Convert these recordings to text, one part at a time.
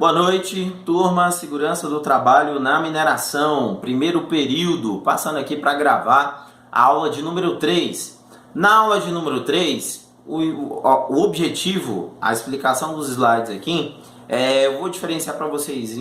Boa noite, turma, segurança do trabalho na mineração, primeiro período, passando aqui para gravar a aula de número 3. Na aula de número 3, o objetivo, a explicação dos slides aqui, eu vou diferenciar para vocês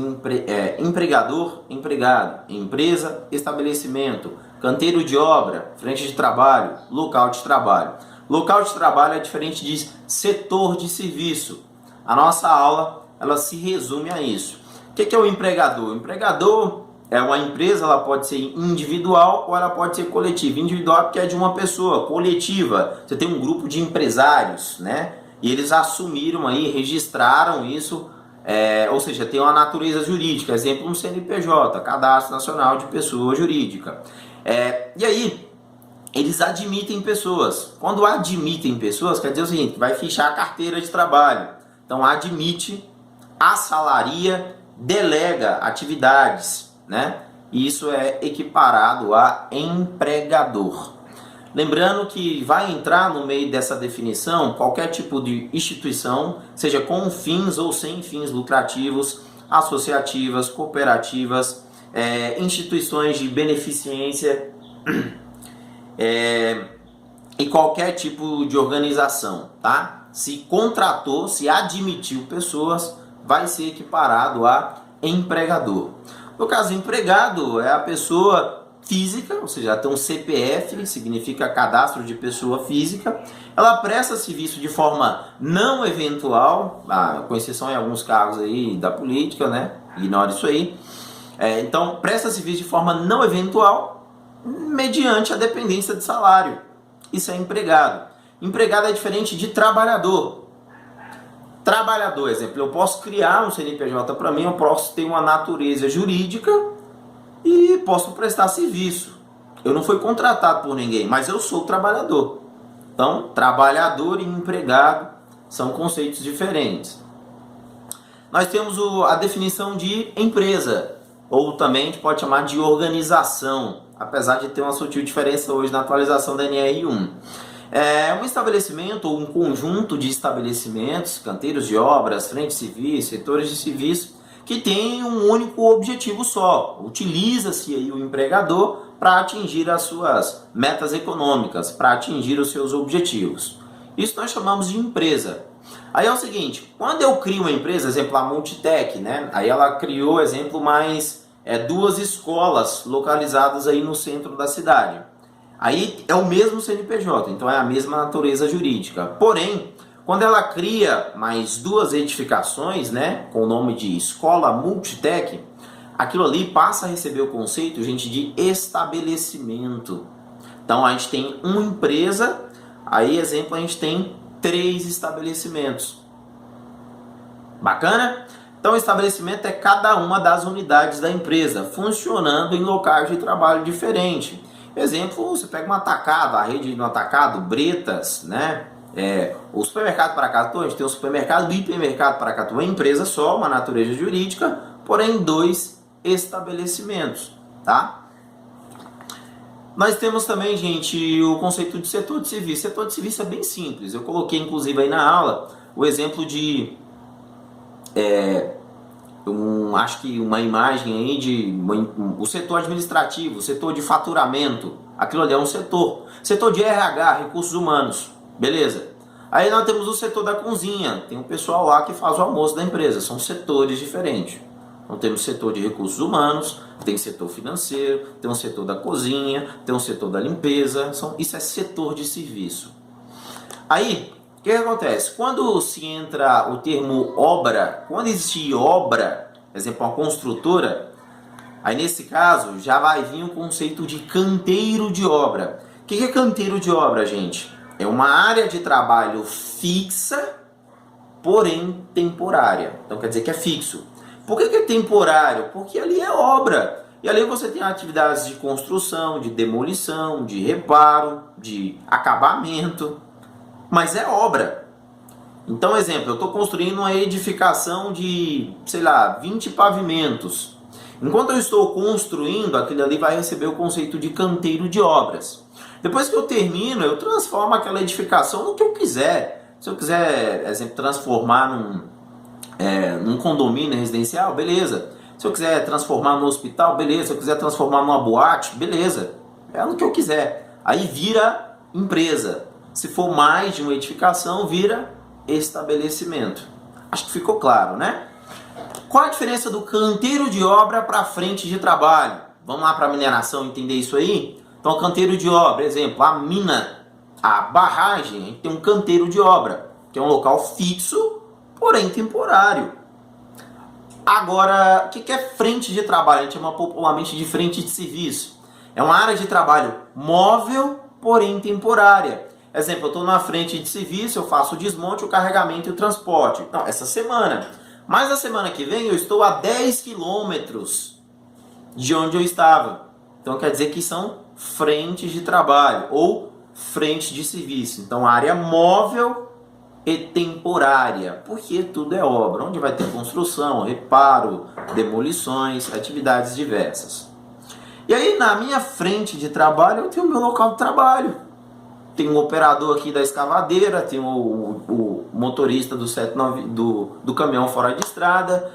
empregador, empregado, empresa, estabelecimento, canteiro de obra, frente de trabalho, local de trabalho. Local de trabalho é diferente de setor de serviço. A nossa aula ela se resume a isso. O que é o empregador? O empregador é uma empresa, ela pode ser individual ou ela pode ser coletiva. Individual porque é de uma pessoa, coletiva. Você tem um grupo de empresários, né? E eles assumiram aí, registraram isso, ou seja, tem uma natureza jurídica. Exemplo, um CNPJ, Cadastro Nacional de Pessoa Jurídica. E aí, eles admitem pessoas. Quando admitem pessoas, quer dizer o seguinte, vai fichar a carteira de trabalho. Então, admite, assalaria, delega atividades, né? E isso é equiparado a empregador. Lembrando que vai entrar no meio dessa definição qualquer tipo de instituição, seja com fins ou sem fins lucrativos, associativas, cooperativas, instituições de beneficência, e qualquer tipo de organização, tá? Se contratou, se admitiu pessoas, vai ser equiparado a empregador. No caso, empregado é a pessoa física, ou seja, ela tem um CPF, significa cadastro de pessoa física. Ela presta serviço de forma não eventual, com exceção em alguns cargos aí da política, né? Ignora isso aí. Então, presta serviço de forma não eventual, mediante a dependência de salário. Isso é empregado. Empregado é diferente de trabalhador. Trabalhador, exemplo, eu posso criar um CNPJ para mim, eu posso ter uma natureza jurídica e posso prestar serviço. Eu não fui contratado por ninguém, mas eu sou trabalhador. Então, trabalhador e empregado são conceitos diferentes. Nós temos a definição de empresa, ou também a gente pode chamar de organização, apesar de ter uma sutil diferença hoje na atualização da NR1. É um estabelecimento ou um conjunto de estabelecimentos, canteiros de obras, frentes civis, setores de serviço, que tem um único objetivo só. Utiliza-se aí o empregador para atingir as suas metas econômicas, para atingir os seus objetivos. Isso nós chamamos de empresa. Aí é o seguinte, quando eu crio uma empresa, exemplo a Multitec, né? Aí ela criou, exemplo, mais 2 escolas localizadas aí no centro da cidade. Aí é o mesmo CNPJ, então é a mesma natureza jurídica. Porém, quando ela cria mais 2 edificações, né, com o nome de Escola Multitec, aquilo ali passa a receber o conceito, gente, de estabelecimento. Então a gente tem uma empresa, aí exemplo a gente tem 3 estabelecimentos. Bacana? Então o estabelecimento é cada uma das unidades da empresa, funcionando em locais de trabalho diferentes. Exemplo, você pega um atacado, a rede de um atacado, Bretas, né? O supermercado Paracatu, a gente tem o supermercado e o hipermercado Paracatu, uma empresa só, uma natureza jurídica, porém 2 estabelecimentos, tá? Nós temos também, gente, o conceito de setor de serviço. Setor de serviço é bem simples, eu coloquei inclusive aí na aula o exemplo de acho que uma imagem aí de o setor administrativo, o setor de faturamento, aquilo ali é um setor. Setor de RH, recursos humanos, beleza. Aí nós temos o setor da cozinha, tem um pessoal lá que faz o almoço da empresa, são setores diferentes. Então temos setor de recursos humanos, tem setor financeiro, tem um setor da cozinha, tem um setor da limpeza, isso é setor de serviço. Aí, o que acontece? Quando se entra o termo obra, quando existe obra, por exemplo, uma construtora, aí nesse caso já vai vir o conceito de canteiro de obra. O que é canteiro de obra, gente? É uma área de trabalho fixa, porém temporária. Então quer dizer que é fixo. Por que é temporário? Porque ali é obra. E ali você tem atividades de construção, de demolição, de reparo, de acabamento. Mas é obra. Então, exemplo, eu estou construindo uma edificação de, sei lá, 20 pavimentos. Enquanto eu estou construindo, aquilo ali vai receber o conceito de canteiro de obras. Depois que eu termino, eu transformo aquela edificação no que eu quiser. Se eu quiser, exemplo, transformar num condomínio residencial, beleza. Se eu quiser transformar no hospital, beleza. Se eu quiser transformar numa boate, beleza. É no que eu quiser. Aí vira empresa. Se for mais de uma edificação, vira estabelecimento. Acho que ficou claro, né? Qual a diferença do canteiro de obra para frente de trabalho? Vamos lá para a mineração entender isso aí? Então, canteiro de obra, exemplo, a mina, a barragem, a gente tem um canteiro de obra, que é um local fixo, porém temporário. Agora, o que é frente de trabalho? A gente chama popularmente de frente de serviço. É uma área de trabalho móvel, porém temporária. Exemplo, eu estou na frente de serviço, eu faço o desmonte, o carregamento e o transporte. Então, essa semana. Mas na semana que vem eu estou a 10 quilômetros de onde eu estava. Então quer dizer que são frentes de trabalho ou frente de serviço. Então área móvel e temporária, porque tudo é obra, onde vai ter construção, reparo, demolições, atividades diversas. E aí na minha frente de trabalho eu tenho o meu local de trabalho. Tem um operador aqui da escavadeira, tem o motorista do caminhão fora de estrada,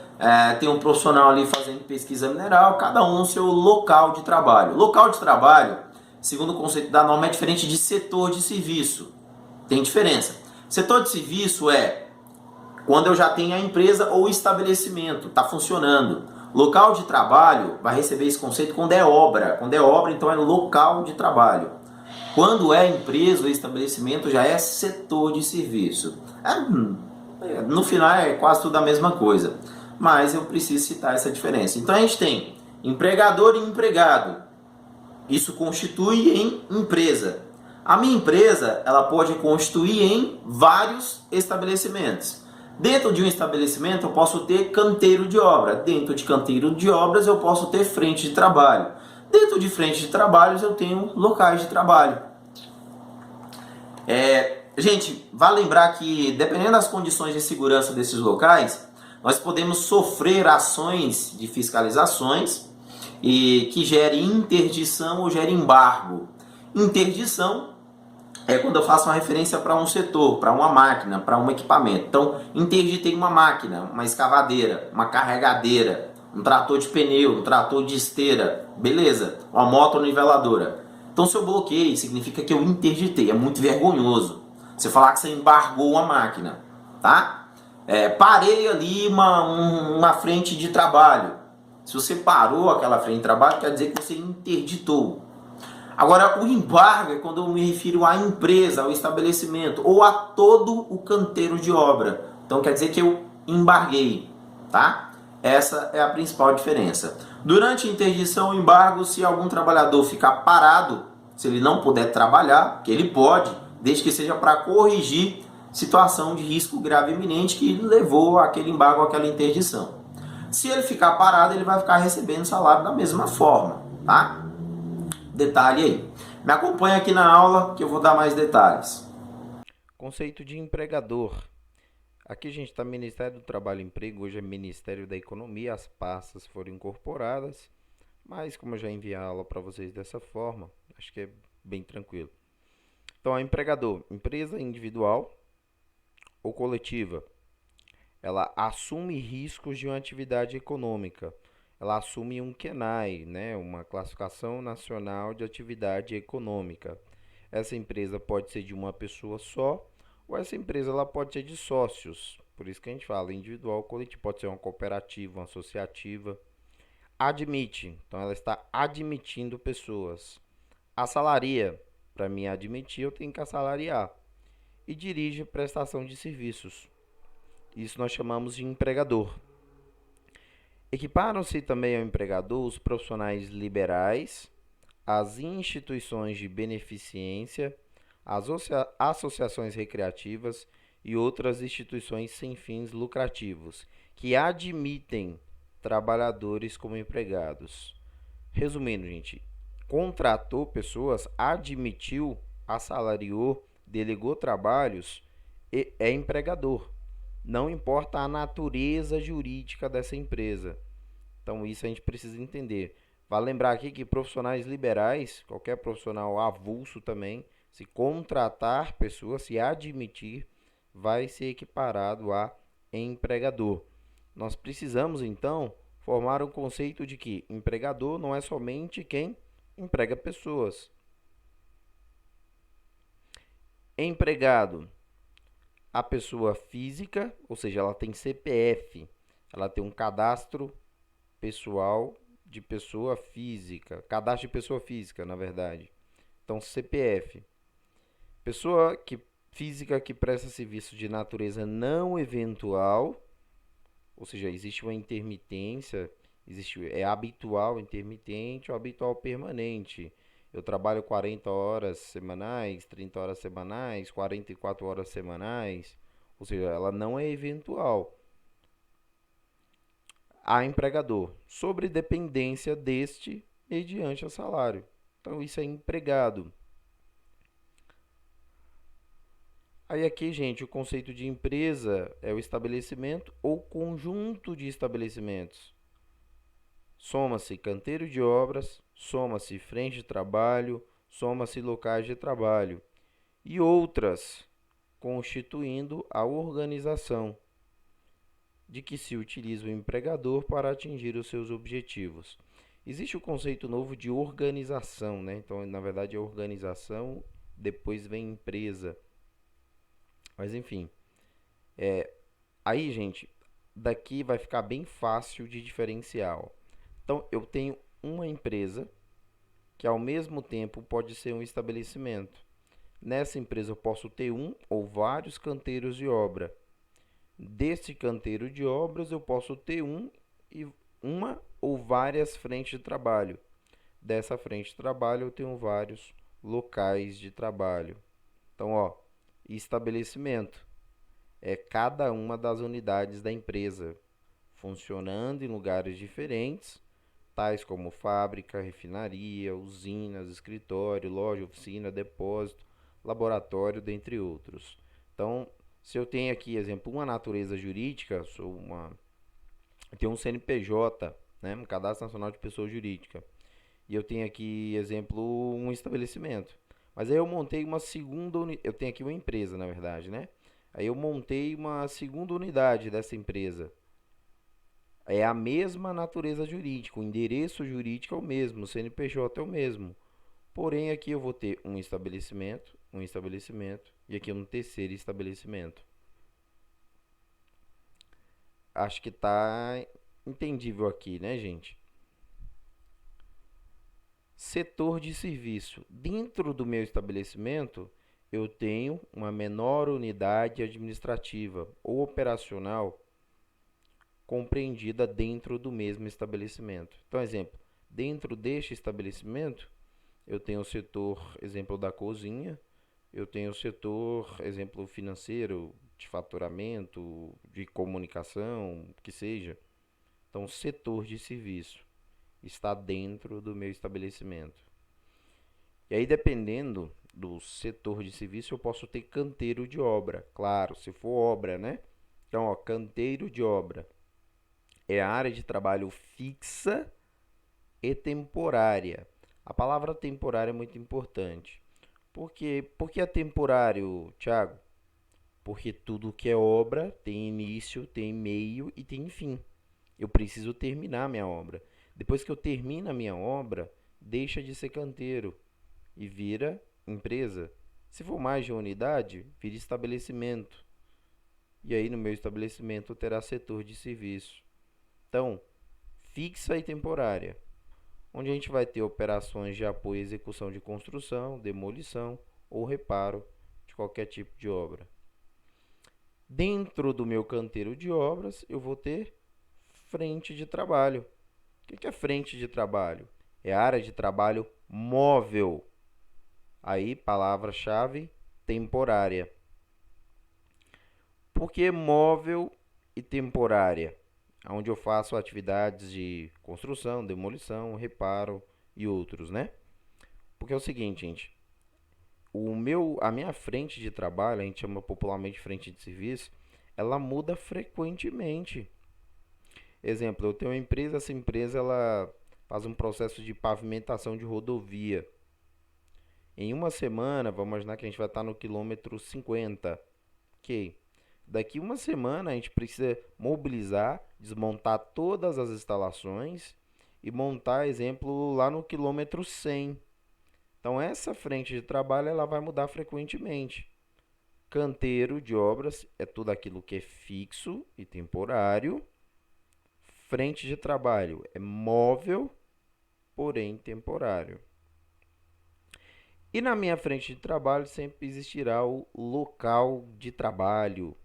tem um profissional ali fazendo pesquisa mineral, cada um no seu local de trabalho. Local de trabalho, segundo o conceito da norma, é diferente de setor de serviço. Tem diferença. Setor de serviço é quando eu já tenho a empresa ou estabelecimento, está funcionando. Local de trabalho vai receber esse conceito quando é obra. Quando é obra, então é local de trabalho. Quando é empresa ou estabelecimento, já é setor de serviço. No final é quase tudo a mesma coisa. Mas eu preciso citar essa diferença. Então a gente tem empregador e empregado. Isso constitui em empresa. A minha empresa, ela pode constituir em vários estabelecimentos. Dentro de um estabelecimento eu posso ter canteiro de obra. Dentro de canteiro de obras eu posso ter frente de trabalho. Dentro de frente de trabalhos eu tenho locais de trabalho. Gente, vale lembrar que dependendo das condições de segurança desses locais, nós podemos sofrer ações de fiscalizações e que gere interdição ou gere embargo. Interdição é quando eu faço uma referência para um setor, para uma máquina, para um equipamento. Então, interditei uma máquina, uma escavadeira, uma carregadeira, um trator de pneu, um trator de esteira, beleza, uma moto-niveladora. Então, se eu bloqueei, significa que eu interditei, é muito vergonhoso você falar que você embargou uma máquina, tá? Parei ali uma frente de trabalho. Se você parou aquela frente de trabalho, quer dizer que você interditou. Agora, o embargo é quando eu me refiro à empresa, ao estabelecimento, ou a todo o canteiro de obra. Então, quer dizer que eu embarguei, tá? Essa é a principal diferença. Durante a interdição ou embargo, se algum trabalhador ficar parado, se ele não puder trabalhar, que ele pode, desde que seja para corrigir situação de risco grave e iminente que levou àquele embargo, àquela interdição. Se ele ficar parado, ele vai ficar recebendo salário da mesma forma, tá? Detalhe aí. Me acompanha aqui na aula que eu vou dar mais detalhes. Conceito de empregador. Aqui a gente está Ministério do Trabalho e Emprego, hoje é Ministério da Economia, as pastas foram incorporadas, mas como eu já enviei a aula para vocês dessa forma, acho que é bem tranquilo. Então, empregador, empresa individual ou coletiva, ela assume riscos de uma atividade econômica. Ela assume um CNAE, né, uma Classificação Nacional de Atividade Econômica. Essa empresa pode ser de uma pessoa só, ou essa empresa ela pode ser de sócios. Por isso que a gente fala individual ou coletivo, pode ser uma cooperativa, uma associativa. Admite, então ela está admitindo pessoas. Assalaria, para mim admitir eu tenho que assalariar. E dirige prestação de serviços. Isso nós chamamos de empregador. Equiparam-se também ao empregador os profissionais liberais, as instituições de beneficência, as associações recreativas e outras instituições sem fins lucrativos, que admitem trabalhadores como empregados. Resumindo, gente, contratou pessoas, admitiu, assalariou, delegou trabalhos, é empregador. Não importa a natureza jurídica dessa empresa. Então isso a gente precisa entender. Vale lembrar aqui que profissionais liberais, qualquer profissional avulso também, se contratar pessoas, se admitir, vai ser equiparado a empregador. Nós precisamos, então, formar um conceito de que empregador não é somente quem emprega pessoas. Empregado, a pessoa física, ou seja, ela tem CPF, ela tem um cadastro pessoal de pessoa física, cadastro de pessoa física, na verdade. Então, CPF. Pessoa física que presta serviço de natureza não eventual, ou seja, existe uma intermitência, é habitual intermitente ou habitual permanente. Eu trabalho 40 horas semanais, 30 horas semanais, 44 horas semanais, ou seja, ela não é eventual. A empregador, sobre dependência deste mediante o salário. Então, isso é empregado. Aí aqui, gente, o conceito de empresa é o estabelecimento ou conjunto de estabelecimentos. Soma-se canteiro de obras, soma-se frente de trabalho, soma-se locais de trabalho e outras, constituindo a organização de que se utiliza o empregador para atingir os seus objetivos. Existe o conceito novo de organização, né? Então, na verdade, é organização, depois vem empresa. Mas enfim, aí, gente, daqui vai ficar bem fácil de diferenciar. Ó. Então, eu tenho uma empresa que ao mesmo tempo pode ser um estabelecimento. Nessa empresa eu posso ter um ou vários canteiros de obra. Desse canteiro de obras eu posso ter uma ou várias frentes de trabalho. Dessa frente de trabalho eu tenho vários locais de trabalho. Então, ó, estabelecimento é cada uma das unidades da empresa, funcionando em lugares diferentes, tais como fábrica, refinaria, usinas, escritório, loja, oficina, depósito, laboratório, dentre outros. Então, se eu tenho aqui, exemplo, uma natureza jurídica, eu tenho um CNPJ, né, um Cadastro Nacional de Pessoa Jurídica, e eu tenho aqui, exemplo, um estabelecimento. Mas aí eu montei uma segunda unidade, eu tenho aqui uma empresa, na verdade, né? Aí eu montei uma segunda unidade dessa empresa. É a mesma natureza jurídica, o endereço jurídico é o mesmo, o CNPJ é o mesmo. Porém, aqui eu vou ter um estabelecimento e aqui um terceiro estabelecimento. Acho que tá entendível aqui, né, gente? Setor de serviço. Dentro do meu estabelecimento, eu tenho uma menor unidade administrativa ou operacional compreendida dentro do mesmo estabelecimento. Então, exemplo, dentro deste estabelecimento, eu tenho o setor, exemplo, da cozinha, eu tenho o setor, exemplo, financeiro, de faturamento, de comunicação, que seja. Então, o setor de serviço está dentro do meu estabelecimento. E aí, dependendo do setor de serviço, eu posso ter canteiro de obra. Claro, se for obra, né? Então, ó, canteiro de obra é a área de trabalho fixa e temporária. A palavra temporária é muito importante. Por que é temporário, Thiago? Porque tudo que é obra tem início, tem meio e tem fim. Eu preciso terminar minha obra. Depois que eu termino a minha obra, deixa de ser canteiro e vira empresa. Se for mais de uma unidade, vira estabelecimento. E aí no meu estabelecimento terá setor de serviço. Então, fixa e temporária, onde a gente vai ter operações de apoio e execução de construção, demolição ou reparo de qualquer tipo de obra. Dentro do meu canteiro de obras, eu vou ter frente de trabalho. O que é frente de trabalho? É a área de trabalho móvel. Aí, palavra-chave, temporária. Por que móvel e temporária? Onde eu faço atividades de construção, demolição, reparo e outros, né? Porque é o seguinte, gente, a minha frente de trabalho, a gente chama popularmente de frente de serviço, ela muda frequentemente. Exemplo, eu tenho uma empresa, essa empresa ela faz um processo de pavimentação de rodovia. Em uma semana, vamos imaginar que a gente vai estar no quilômetro 50. Ok. Daqui uma semana a gente precisa mobilizar, desmontar todas as instalações e montar, exemplo, lá no quilômetro 100. Então essa frente de trabalho ela vai mudar frequentemente. Canteiro de obras é tudo aquilo que é fixo e temporário. Frente de trabalho é móvel, porém temporário. E na minha frente de trabalho sempre existirá o local de trabalho.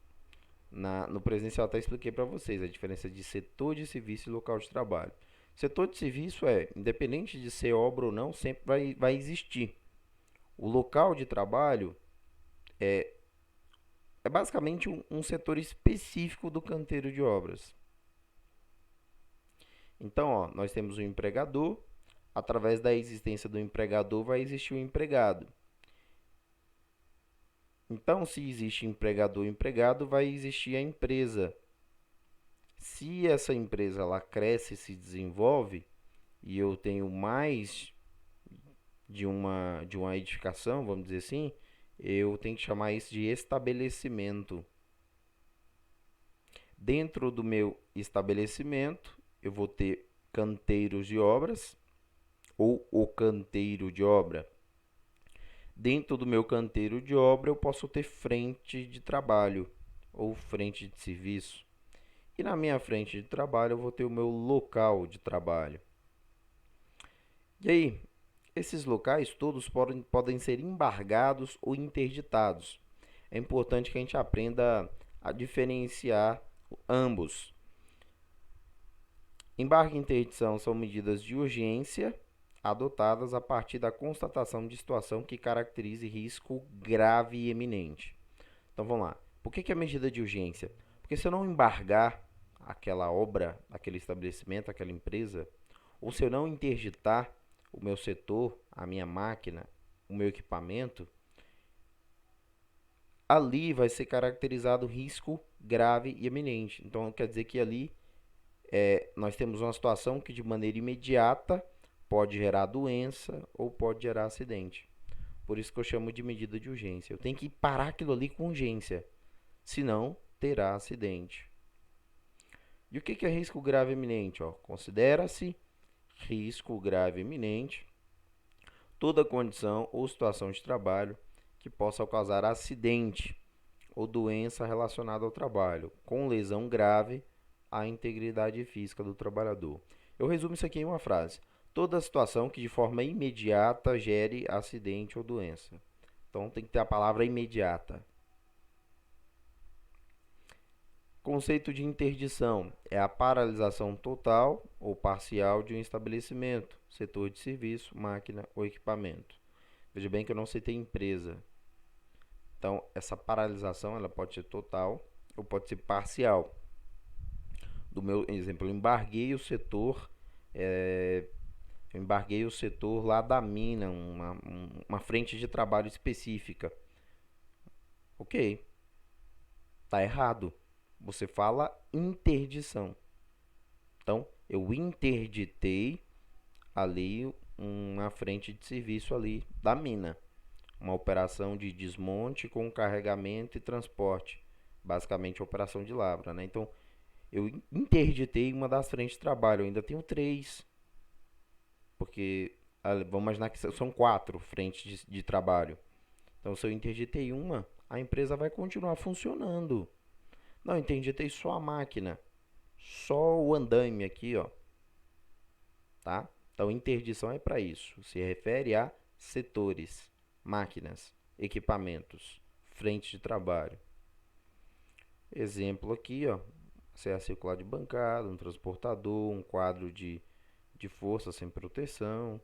No presencial até expliquei para vocês a diferença de setor de serviço e local de trabalho. Setor de serviço independente de ser obra ou não, sempre vai existir. O local de trabalho é basicamente um setor específico do canteiro de obras. Então, nós temos o empregador, através da existência do empregador vai existir o empregado. Então, se existe empregador e empregado, vai existir a empresa. Se essa empresa ela cresce e se desenvolve, e eu tenho mais de uma edificação, vamos dizer assim, eu tenho que chamar isso de estabelecimento. Dentro do meu estabelecimento, eu vou ter canteiros de obras ou o canteiro de obra. Dentro do meu canteiro de obra, eu posso ter frente de trabalho ou frente de serviço. E na minha frente de trabalho, eu vou ter o meu local de trabalho. E aí, esses locais todos podem ser embargados ou interditados. É importante que a gente aprenda a diferenciar ambos. Embargo e interdição são medidas de urgência adotadas a partir da constatação de situação que caracterize risco grave e eminente. Então vamos lá. Por que é medida de urgência? Porque se eu não embargar aquela obra, aquele estabelecimento, aquela empresa, ou se eu não interditar o meu setor, a minha máquina, o meu equipamento, ali vai ser caracterizado risco grave e eminente. Então quer dizer que ali nós temos uma situação que de maneira imediata pode gerar doença ou pode gerar acidente. Por isso que eu chamo de medida de urgência. Eu tenho que parar aquilo ali com urgência, senão terá acidente. E o que é risco grave eminente? Considera-se risco grave eminente toda condição ou situação de trabalho que possa causar acidente ou doença relacionada ao trabalho, com lesão grave à integridade física do trabalhador. Eu resumo isso aqui em uma frase. Toda situação que de forma imediata gere acidente ou doença. Então tem que ter a palavra imediata. Conceito de interdição é a paralisação total ou parcial de um estabelecimento, setor de serviço, máquina ou equipamento. Veja bem que eu não citei empresa. Então, essa paralisação ela pode ser total ou pode ser parcial. Do meu exemplo, eu embarguei o setor lá da mina, uma frente de trabalho específica. Ok, tá errado. Você fala interdição. Então, eu interditei ali uma frente de serviço ali da mina. Uma operação de desmonte com carregamento e transporte. Basicamente, a operação de lavra, né? Então, eu interditei uma das frentes de trabalho. Eu ainda tenho 3. Porque, vamos imaginar que são 4 frentes de trabalho. Então, se eu interditei uma, a empresa vai continuar funcionando. Não, interditei só a máquina. Só o andaime aqui, tá? Então, interdição é para isso. Se refere a setores, máquinas, equipamentos, frente de trabalho. Exemplo aqui, serra circular de bancada, um transportador, um quadro de força sem proteção,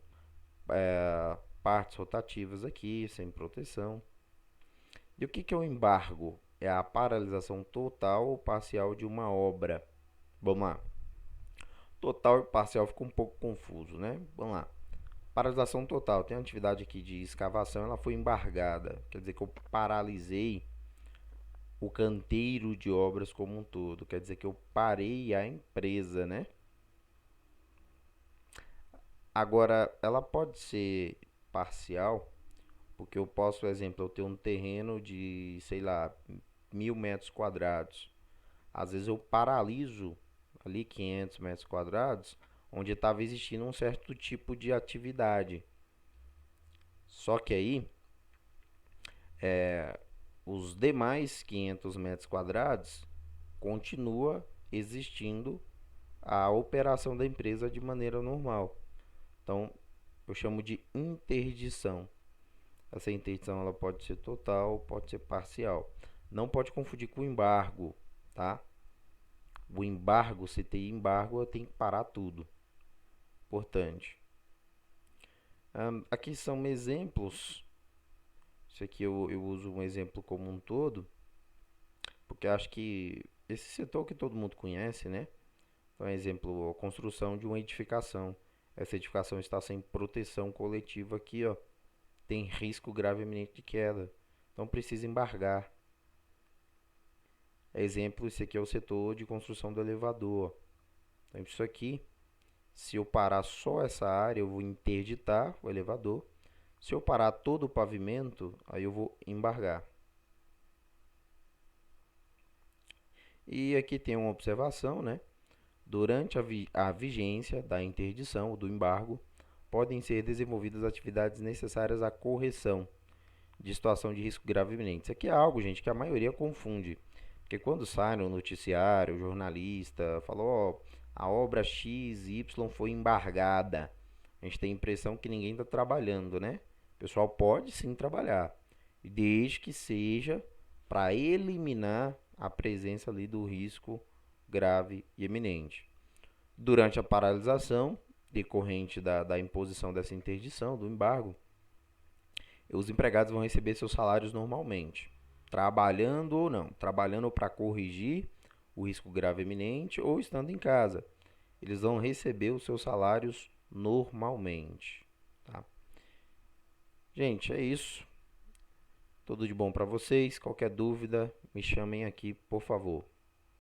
partes rotativas aqui sem proteção. E o que é o embargo? É a paralisação total ou parcial de uma obra. Vamos lá. Total e parcial fica um pouco confuso, né? Vamos lá. Paralisação total. Tem uma atividade aqui de escavação, ela foi embargada. Quer dizer que eu paralisei o canteiro de obras como um todo. Quer dizer que eu parei a empresa, né? Agora, ela pode ser parcial, porque eu posso, por exemplo, eu ter um terreno de, sei lá, 1.000 metros quadrados. Às vezes eu paraliso ali 500 metros quadrados, onde estava existindo um certo tipo de atividade. Só que aí, os demais 500 metros quadrados continua existindo a operação da empresa de maneira normal. Então, eu chamo de interdição. Essa interdição ela pode ser total, pode ser parcial. Não pode confundir com embargo, tá? O embargo, se tem embargo, eu tenho que parar tudo. Importante. Aqui são exemplos. Isso aqui eu uso um exemplo como um todo, porque acho que esse setor que todo mundo conhece, né? Então, exemplo, a construção de uma edificação. Essa edificação está sem proteção coletiva aqui, ó. Tem risco grave iminente de queda. Então precisa embargar. Exemplo, esse aqui é o setor de construção do elevador. Então isso aqui, se eu parar só essa área, eu vou interditar o elevador. Se eu parar todo o pavimento, aí eu vou embargar. E aqui tem uma observação, né? Durante a vigência da interdição ou do embargo, podem ser desenvolvidas atividades necessárias à correção de situação de risco grave iminente. Isso aqui é algo, gente, que a maioria confunde. Porque quando sai no noticiário, o jornalista falou, ó, a obra XY foi embargada. A gente tem a impressão que ninguém está trabalhando, né? O pessoal pode sim trabalhar, desde que seja para eliminar a presença ali do risco grave e iminente. Durante a paralisação decorrente da imposição dessa interdição, do embargo, os empregados vão receber seus salários normalmente, trabalhando ou não, trabalhando para corrigir o risco grave e iminente ou estando em casa. Eles vão receber os seus salários normalmente. Tá? Gente, é isso. Tudo de bom para vocês. Qualquer dúvida, me chamem aqui, por favor.